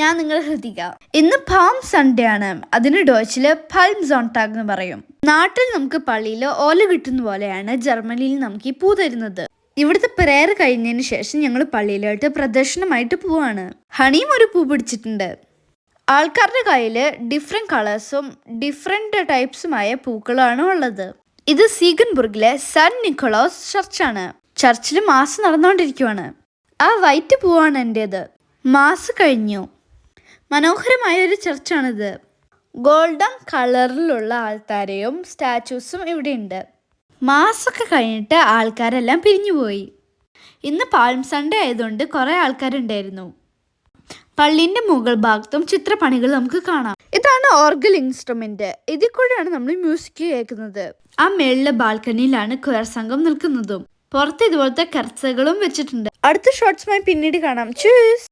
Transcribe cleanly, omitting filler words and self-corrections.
ഞാൻ നിങ്ങളുടെ ഹൃതിക. ഇന്ന് പാം സൺഡേ ആണ്. അതിന് ഡോച്ചില് പൽം സോൺടാഗ് എന്ന് പറയും. നാട്ടിൽ നമുക്ക് പള്ളിയിൽ ഓല കിട്ടുന്ന പോലെയാണ് ജർമ്മനിയിൽ നമുക്ക് ഈ പൂ തരുന്നത്. ഇവിടുത്തെ പ്രേയർ കഴിഞ്ഞതിന് ശേഷം ഞങ്ങൾ പള്ളിയിലോട്ട് പ്രദർശനമായിട്ട് പോവാണ്. ഹണിയും ഒരു പൂ പിടിച്ചിട്ടുണ്ട്. ആൾക്കാരുടെ കയ്യിൽ ഡിഫറെന്റ് കളേഴ്സും ഡിഫറെന്റ് ടൈപ്സുമായ പൂക്കളാണ് ഉള്ളത്. ഇത് സീഗൻബുർഗിലെ സെന്റ് നിക്കോളാസ് ചർച്ചാണ്. ചർച്ചിൽ മാസ് നടന്നുകൊണ്ടിരിക്കുവാണ്. ആ വൈറ്റ് പൂവാണ് എൻ്റേത്. മാസ് കഴിഞ്ഞു. മനോഹരമായ ഒരു ചർച്ചാണിത്. ഗോൾഡൻ കളറിലുള്ള ആൾക്കാരെയും സ്റ്റാച്യൂസും ഇവിടെയുണ്ട്. മാസൊക്കെ കഴിഞ്ഞിട്ട് ആൾക്കാരെല്ലാം പിരിഞ്ഞുപോയി. ഇന്ന് പാൽം സൺഡേ ആയതുകൊണ്ട് കുറേ ആൾക്കാരുണ്ടായിരുന്നു. പള്ളിൻ്റെ മുകൾ ഭാഗത്തും ചിത്രപ്പണികൾ നമുക്ക് കാണാം. ഇതാണ് ഓർഗൽ ഇൻസ്ട്രുമെന്റ്. ഇതിൽ കൂടെയാണ് നമ്മൾ മ്യൂസിക് കേൾക്കുന്നത്. ആ മേളിലെ ബാൽക്കണിയിലാണ് ക്വയർ സംഘം നിൽക്കുന്നതും. പുറത്ത് ഇതുപോലത്തെ കർച്ചകളും വെച്ചിട്ടുണ്ട്. അടുത്ത ഷോർട്സുമായി പിന്നീട് കാണാം. ചൂസ്.